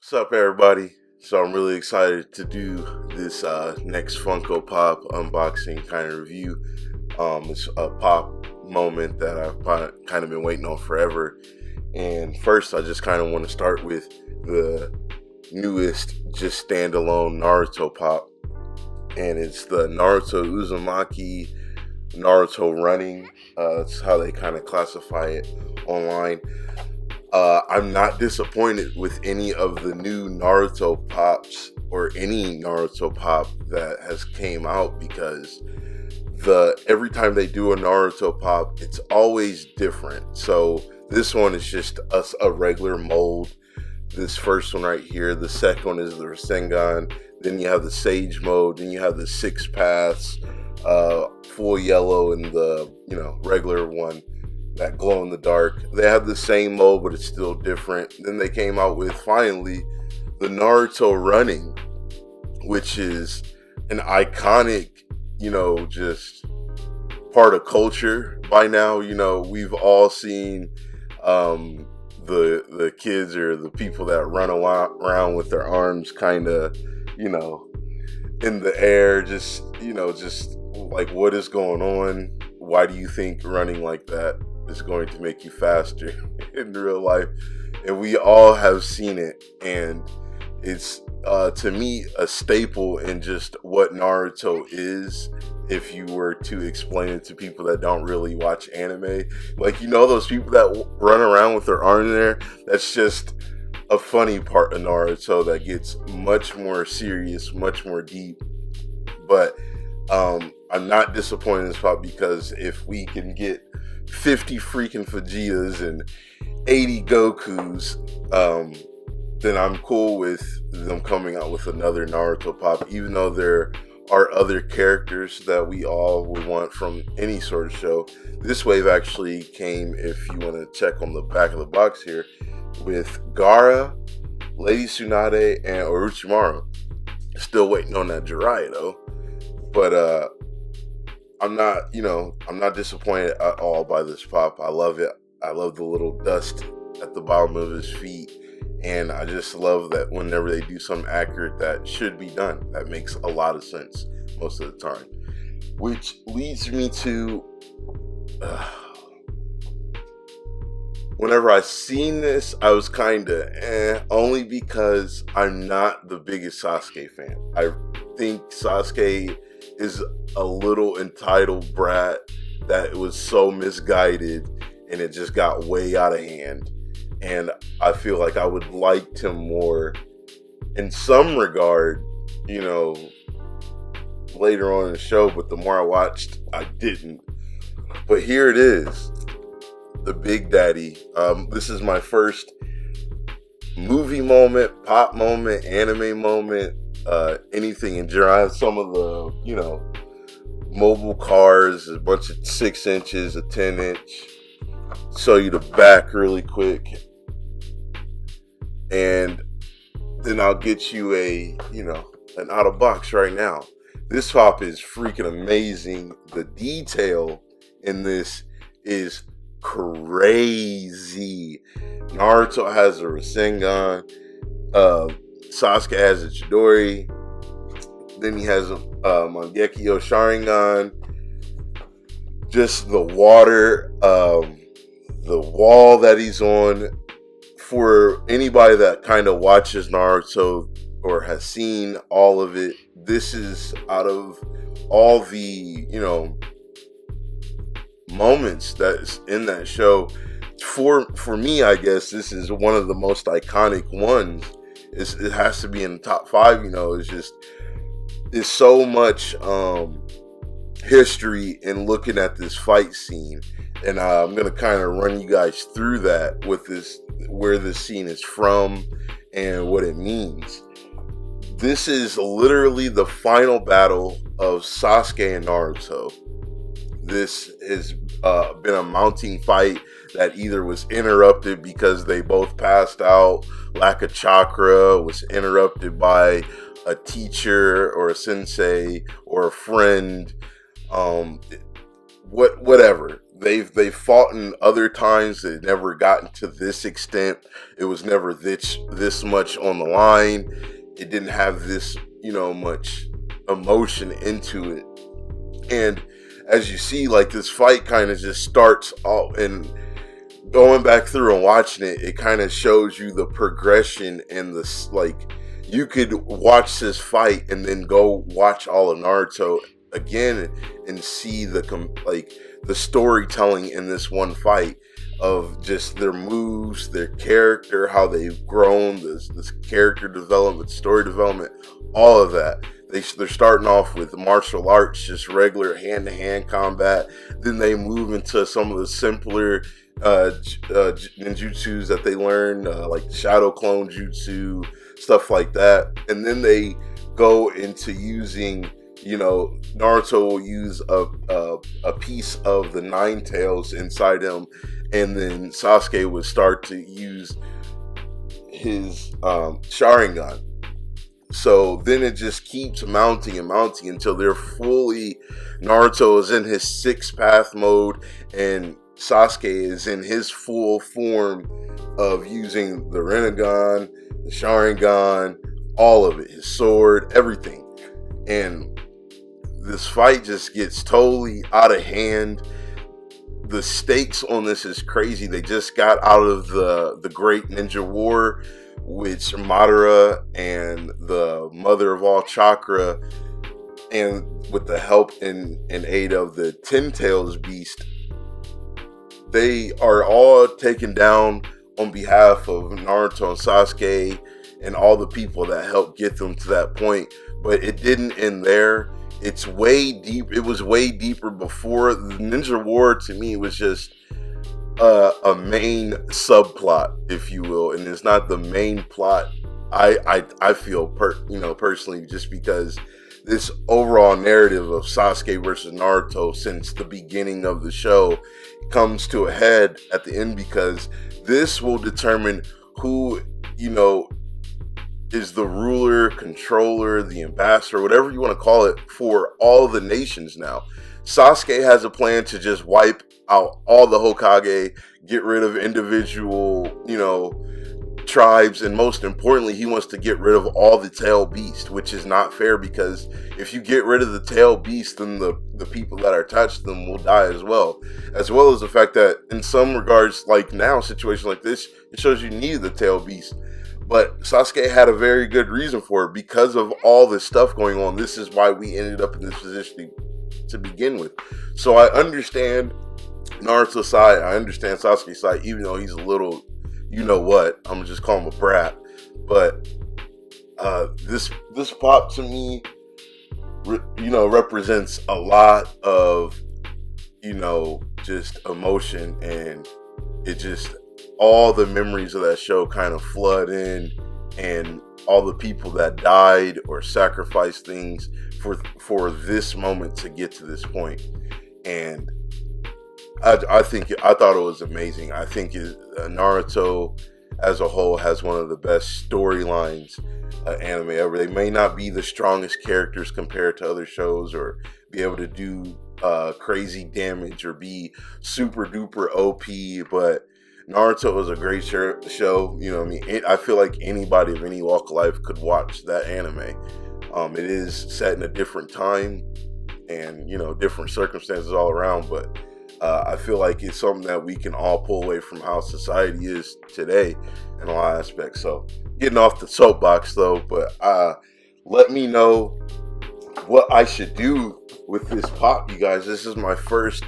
What's up, everybody? So I'm really excited to do this next Funko Pop unboxing kind of review. It's a pop moment that I've kind of been waiting on forever. And first, I just kind of want to start with the newest, just standalone Naruto Pop, and it's the Naruto Uzumaki Naruto Running. That's how they kind of classify it online. I'm not disappointed with any of the new Naruto pops or any Naruto pop that has came out, because every time they do a Naruto pop, it's always different. So this one is just a regular mold. This first one right here, the second one is the Rasengan. Then you have the Sage mode. Then you have the Six Paths, full yellow, and the regular one, that glow in the dark. They have the same mode, but it's still different. Then they came out with finally the Naruto Running, which is an iconic, just part of culture by now. We've all seen the kids or the people that run around with their arms kind of, in the air, just like, what is going on? Why do you think running like that is going to make you faster in real life? And we all have seen it, and it's to me a staple in just what Naruto is. If you were to explain it to people that don't really watch anime, like, those people that run around with their arm in there, that's just a funny part of Naruto that gets much more serious, much more deep. But I'm not disappointed in this pop, because if we can get 50 freaking Vegetas and 80 Gokus, then I'm cool with them coming out with another Naruto pop, even though there are other characters that we all would want from any sort of show. This wave actually came, if you want to check on the back of the box here, with Gaara, Lady Tsunade, and Orochimaru. Still waiting on that Jiraiya though. But I'm not disappointed at all by this pop. I love it. I love the little dust at the bottom of his feet. And I just love that whenever they do something accurate that should be done, that makes a lot of sense most of the time. Which leads me to, whenever I seen this, I was kind of only because I'm not the biggest Sasuke fan. I think Sasuke is a little entitled brat that was so misguided, and it just got way out of hand. And I feel like I would liked him more in some regard, later on in the show, but the more I watched, I didn't. But here it is, the Big Daddy. This is my first movie moment, pop moment, anime moment, anything in general. I have some of the, mobile cars, a bunch of 6 inches, a 10-inch. Show you the back really quick, and then I'll get you an out of box right now. This pop is freaking amazing. The detail in this is crazy. Naruto has a Rasengan, Sasuke has a Chidori, then he has a Mangekyo Sharingan. Just the water, the wall that he's on. For anybody that kind of watches Naruto or has seen all of it, this is, out of all the moments that's in that show, for me, I guess this is one of the most iconic ones. It has to be in the top 5. It's so much history in looking at this fight scene, and I'm gonna kind of run you guys through that with this, where this scene is from and what it means. This is literally the final battle of Sasuke and Naruto. This has been a mounting fight that either was interrupted because they both passed out, lack of chakra, was interrupted by a teacher or a sensei or a friend, whatever. they've fought in other times. It never gotten to this extent. It was never this much on the line. It didn't have this, much emotion into it. And as you see, like, this fight kind of just starts off, and going back through and watching it, it kind of shows you the progression and this, like, you could watch this fight and then go watch all of Naruto again and see the storytelling in this one fight of just their moves, their character, how they've grown, this character development, story development, all of that. They're starting off with martial arts, just regular hand-to-hand combat. Then they move into some of the simpler ninjutsus that they learn, like shadow clone jutsu, stuff like that. And then they go into using, Naruto will use a piece of the Nine Tails inside him, and then Sasuke would start to use his Sharingan. So then it just keeps mounting and mounting until Naruto is in his sixth path mode, and Sasuke is in his full form of using the Rinnegan, the Sharingan, all of it, his sword, everything. And this fight just gets totally out of hand. The stakes on this is crazy. They just got out of the Great Ninja War, which Madara and the Mother of all Chakra, and with the help and aid of the Ten Tails Beast, they are all taken down on behalf of Naruto and Sasuke and all the people that helped get them to that point. But it didn't end there. It's way deep. It was way deeper before. The Ninja War, to me, was just a main subplot, if you will, and it's not the main plot. I feel personally, just because this overall narrative of Sasuke versus Naruto since the beginning of the show comes to a head at the end, because this will determine who, is the ruler, controller, the ambassador, whatever you want to call it, for all the nations now. Sasuke has a plan to just wipe out all the Hokage, get rid of individual, tribes, and most importantly, he wants to get rid of all the tail beast, which is not fair, because if you get rid of the tail beast, then the people that are attached to them will die as well as the fact that in some regards, like now, a situation like this, it shows you need the tail beast. But Sasuke had a very good reason for it, because of all this stuff going on. This is why we ended up in this position to begin with. So I understand Naruto's side, I understand Sasuke's side, even though he's a little, I'm gonna just call him a brat. But this pop to me, represents a lot of, just emotion, and it just, all the memories of that show kind of flood in, and all the people that died or sacrificed things for this moment to get to this point. And I thought it was amazing. I think Naruto as a whole has one of the best storylines anime ever. They may not be the strongest characters compared to other shows, or be able to do crazy damage, or be super duper OP, but Naruto was a great show. I feel like anybody of any walk of life could watch that anime. It is set in a different time, and different circumstances all around, but I feel like it's something that we can all pull away from how society is today in a lot of aspects. So, getting off the soapbox though, but let me know what I should do with this pop, you guys. This is my first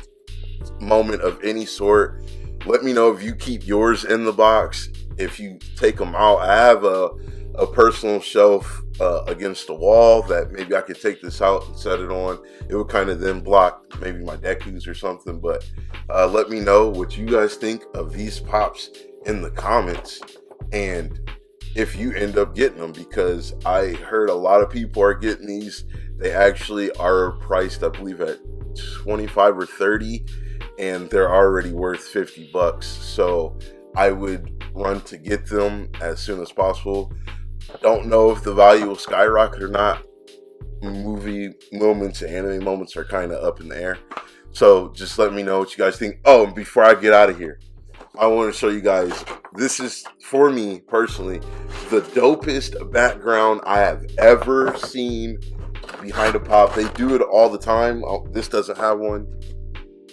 moment of any sort. Let me know if you keep yours in the box, if you take them out. I have a personal shelf against the wall that maybe I could take this out and set it on. It would kind of then block maybe my Dekus or something. But let me know what you guys think of these pops in the comments, and if you end up getting them, because I heard a lot of people are getting these. They actually are priced, I believe, at 25 or 30, and they're already worth $50. So I would run to get them as soon as possible. Don't know if the value will skyrocket or not. Movie moments and anime moments are kind of up in the air. So just let me know what you guys think. Oh, and before I get out of here, I want to show you guys, this is, for me personally, the dopest background I have ever seen behind a pop. They do it all the time. Oh, this doesn't have one.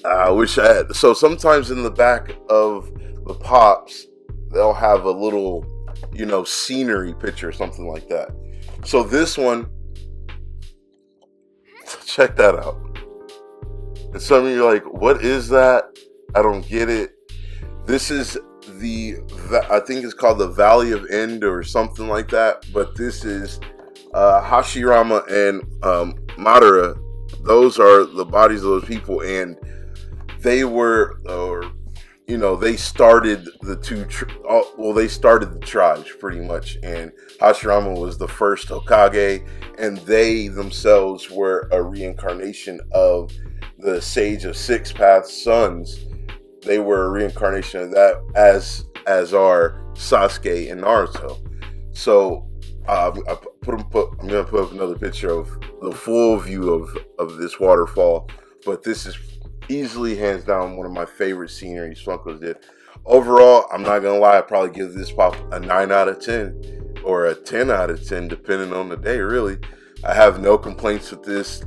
I wish I had. So sometimes in the back of the pops, they'll have a little, scenery picture or something like that. So this one, check that out. And some of you are like, what is that? I don't get it. This is I think it's called the Valley of End or something like that. But this is Hashirama and Madara. Those are the bodies of those people, and they were, they started they started the tribes pretty much, and Hashirama was the first Hokage, and they themselves were a reincarnation of the Sage of Six Paths sons. They were a reincarnation of that, as are Sasuke and Naruto. So I'm gonna put up another picture of the full view of this waterfall, but this is easily, hands down, one of my favorite sceneries Funkos did. Overall, I'm not gonna lie, I'd probably give this pop a 9 out of 10 or a 10 out of 10 depending on the day. Really, I have no complaints with this.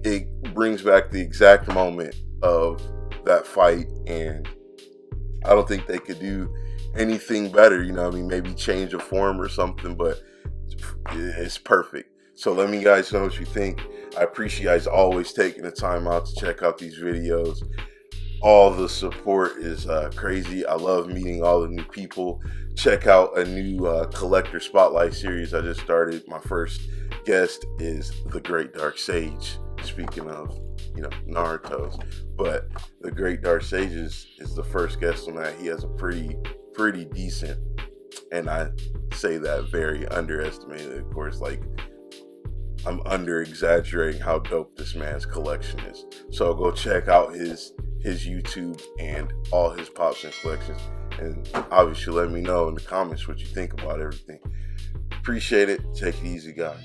It brings back the exact moment of that fight, and I don't think they could do anything better. Maybe change a form or something, but it's perfect. So let me guys know what you think. I appreciate you guys always taking the time out to check out these videos. All the support is crazy. I love meeting all the new people. Check out a new collector spotlight series I just started. My first guest is the Great Dark Sage. Speaking of, Naruto's, but the Great Dark Sage is the first guest on that. He has a pretty decent, and I say that very underestimated, of course, like I'm under exaggerating how dope this man's collection is. So go check out his YouTube and all his pops and collections, and obviously let me know in the comments what you think about everything. Appreciate it. Take it easy, guys.